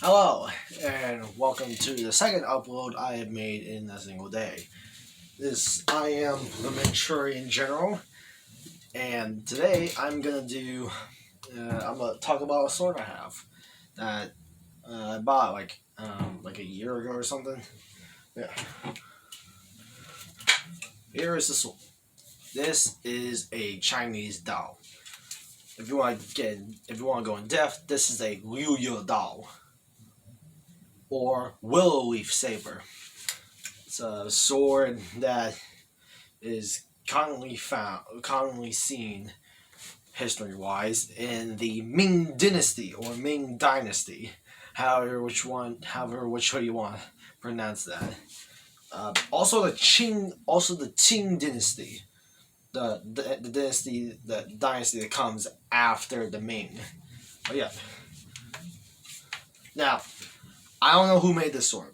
Hello, and welcome to the second upload I have made in a single day. I am the Manchurian General, and today I'm gonna talk about a sword I have that I bought like a year ago or something. Yeah, here is the sword. This is a Chinese Dao. If you want to go in depth, this is a Liuyedao or willow leaf saber. It's a sword that is commonly seen history-wise in the Ming Dynasty or Ming Dynasty, however which way you want to pronounce that. Also the Qing Dynasty, the dynasty, the dynasty that comes after the Ming. But yeah, now I don't know who made this sword.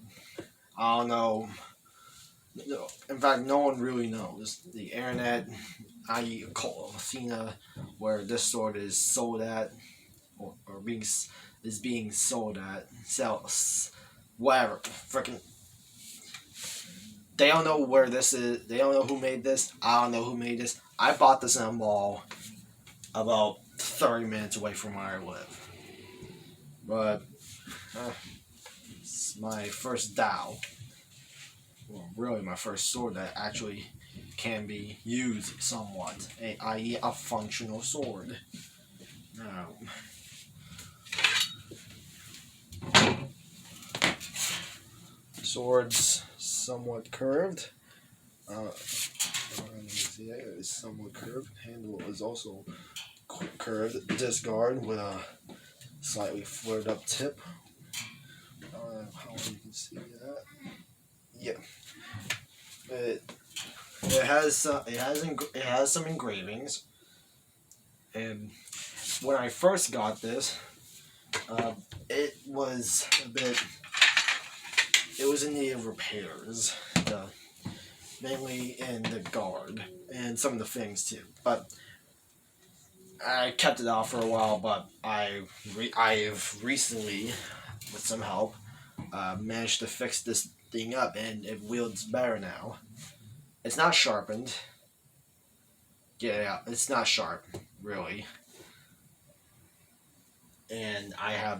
I don't know. In fact, no one really knows. The internet, i.e. Athena, where this sword is sold at, or being sold at, sells, whatever. Freaking, they don't know where this is. They don't know who made this. I don't know who made this. I bought this in a mall about 30 minutes away from where I live. But it's my first Dao. Well, really my first sword that actually can be used somewhat, i.e. a functional sword. Now, sword's somewhat curved. Let me see, it is somewhat curved. Handle is also curved. Discard with a slightly flared up tip. How you can see that? Yeah. It has some engravings, and when I first got this, it was in need of repairs, mainly in the guard and some of the things too. But I kept it out for a while. But I've recently, with some help, managed to fix this thing up, and it wields better now. It's not sharpened. Yeah, it's not sharp, really. And I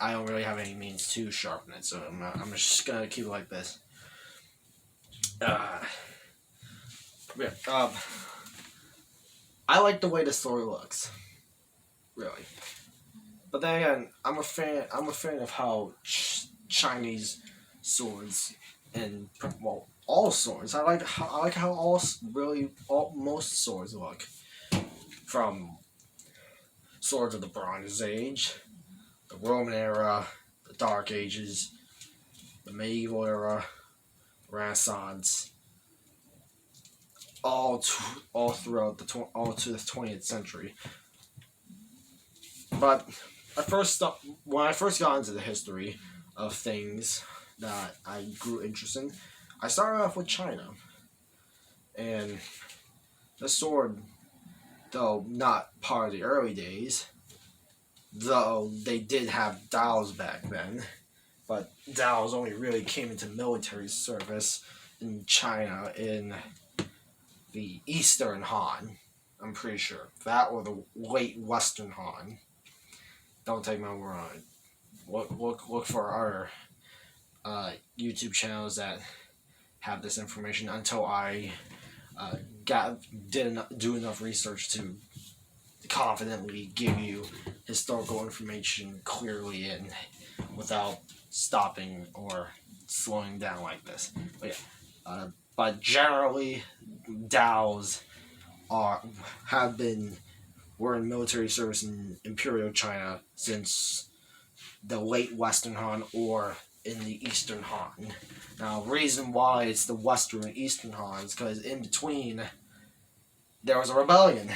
don't really have any means to sharpen it, so I'm just gonna keep it like this. Yeah, I like the way the sword looks, really. But then again, I'm a fan of how Chinese swords and all swords. I like how most swords look, from swords of the Bronze Age, the Roman era, the Dark Ages, the medieval era, Renaissance, all throughout all to the 20th century. But when I first got into the history of things that I grew interested in, I started off with China, and the sword, though not part of the early days, though they did have Daos back then, but Daos only really came into military service in China in the Eastern Han. I'm pretty sure that, or the late Western Han. Don't take my word on it. Look for our YouTube channels that have this information until I do enough research to confidently give you historical information clearly and without stopping or slowing down like this. But yeah, but generally, Daos were in military service in Imperial China since the late Western Han or in the Eastern Han. Now, the reason why it's the Western and Eastern Han is because in between there was a rebellion,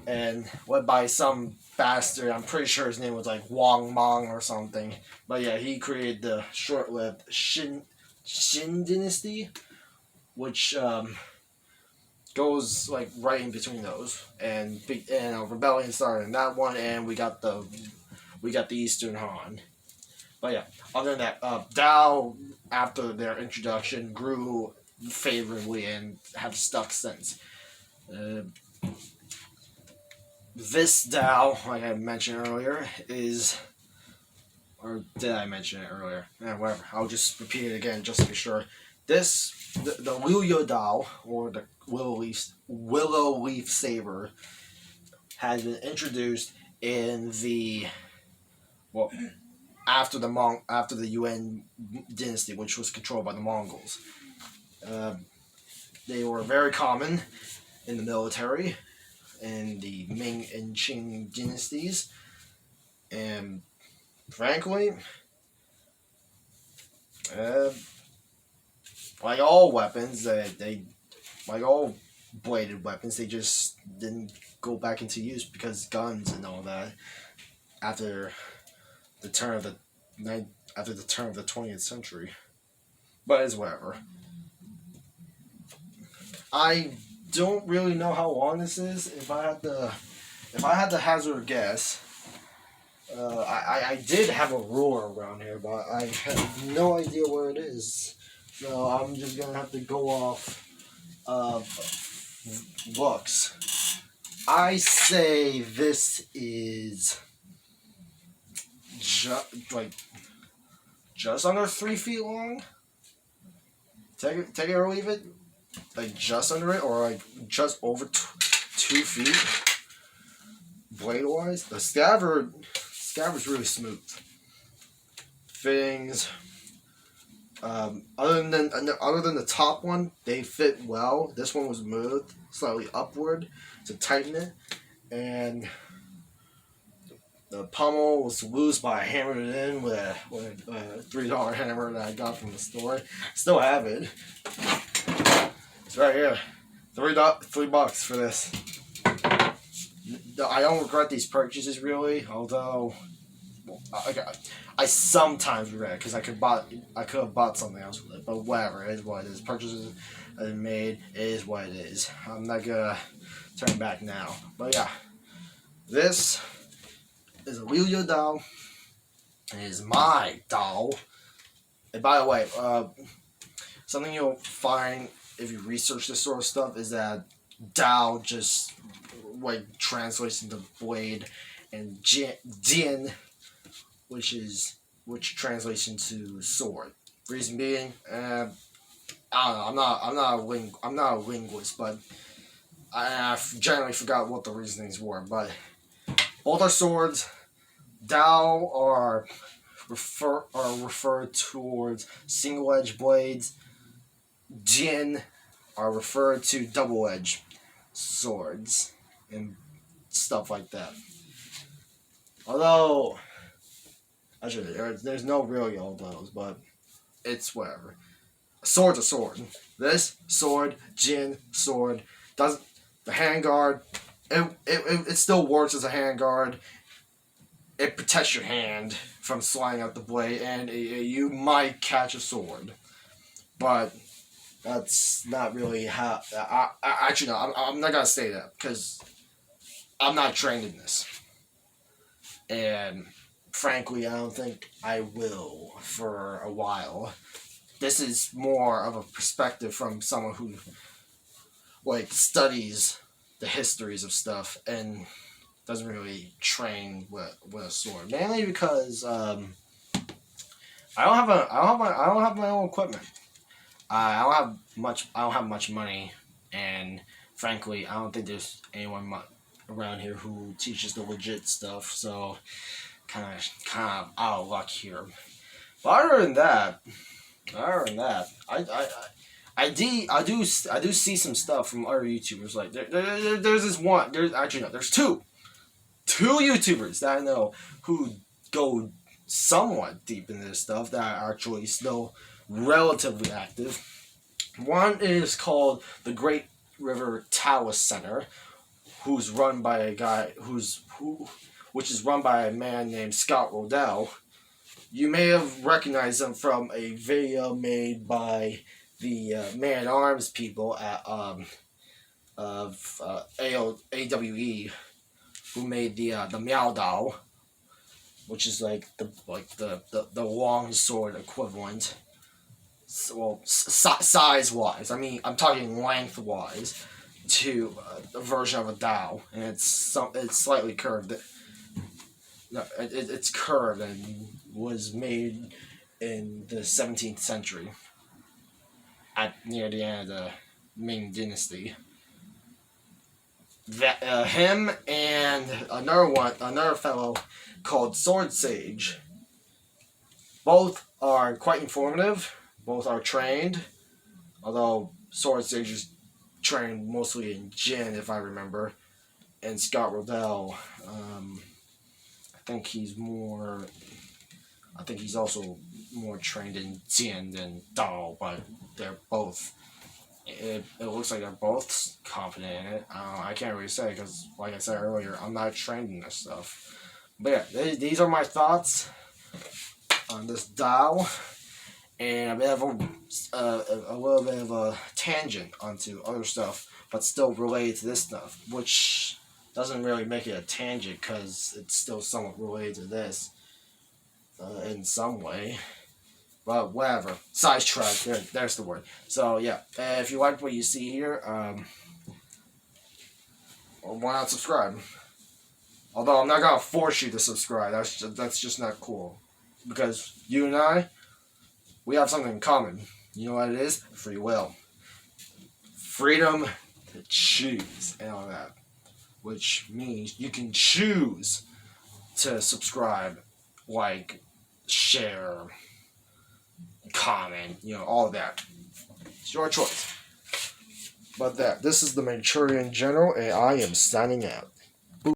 and led by some bastard. I'm pretty sure his name was like Wang Mang or something. But yeah, he created the short-lived Xin Dynasty, which goes like right in between those, and a rebellion started in that one, and we got the we got the Eastern Han. But yeah, other than that, Dao, after their introduction, grew favorably and have stuck since. Uh, this Dao, like I mentioned earlier, is, or did I mention it earlier? Whatever. I'll just repeat it again just to be sure. The Liuyedao, or the willow leaf saber, has been introduced in the, well, after the Yuan dynasty, which was controlled by the Mongols. They were very common in the military in the Ming and Qing dynasties, and frankly, like all weapons, they like all bladed weapons, they just didn't go back into use because guns and all that after the turn of the 20th century. But it's whatever. I don't really know how long this is. If I had to hazard a guess, I did have a ruler around here, but I have no idea where it is. So I'm just gonna have to go off looks. I say this is just under 3 feet long. Take it or leave it. Like just under it, or like just over 2 feet. Blade wise, the scabbard's really smooth. Fittings. Other than the top one, they fit well. This one was moved slightly upward to tighten it, and the pommel was loose, but I hammered it in with a $3 hammer that I got from the store. Still have it. It's right here. $3 for this. I don't regret these purchases really, although I sometimes regret it because I could have bought something else with it. But whatever, it is what it is. Purchases that are made, it is what it is. I'm not gonna turn back now. But yeah, this is a Liuyedao. It is my Dao. And by the way, something you'll find if you research this sort of stuff is that Dao just like translates into blade, and Jian, which translates into sword. Reason being, I don't know. I'm not a linguist, but I generally forgot what the reasonings were. But both are swords. Dao are referred towards single-edged blades. Jin are referred to double-edged swords and stuff like that. Although, actually, there's no really all those, but it's whatever. A sword's a sword. This sword, Jin sword, doesn't the handguard. It still works as a handguard. It protects your hand from sliding out the blade, and you might catch a sword, but that's not really how. Actually, no, I'm not gonna say that because I'm not trained in this, and frankly, I don't think I will for a while. This is more of a perspective from someone who like studies the histories of stuff and doesn't really train with a sword. Mainly because I don't have my own equipment. I don't have much money, and frankly, I don't think there's anyone around here who teaches the legit stuff. So, kind of out of luck here. But other than that, I do see some stuff from other YouTubers. Like there's this one. There's two YouTubers that I know who go somewhat deep into this stuff that are actually still relatively active. One is called the Great River Taoist Center, who's run by a guy which is run by a man named Scott Rodell. You may have recognized him from a video made by the Man-at-Arms people at AWE, who made the Miao Dao. which is like the long sword equivalent. Well, size wise, I mean, I'm talking length wise, to a version of a Dao, and it's slightly curved. No, it's curved and was made in the 17th century, at near the end of the Ming Dynasty. That him and another fellow called Sword Sage. Both are quite informative. Both are trained, although Sword Sage is trained mostly in Jin, if I remember, and Scott Rodell. I think he's more. I think he's also more trained in Jin than Dao, but they're both. It looks like they're both confident in it. I can't really say because, like I said earlier, I'm not trained in this stuff. But yeah, these are my thoughts on this Dao, and a bit of a little bit of a tangent onto other stuff, but still related to this stuff, which doesn't really make it a tangent because it's still somewhat related to this in some way. But whatever. Sidetrack. There's the word. So yeah, if you like what you see here, why not subscribe? Although I'm not gonna force you to subscribe. That's just not cool. Because you and I, we have something in common. You know what it is? Free will. Freedom to choose and all that. Which means you can choose to subscribe, like, share, comment, all of that. It's your choice. But this is the Manchurian General, and I am signing out.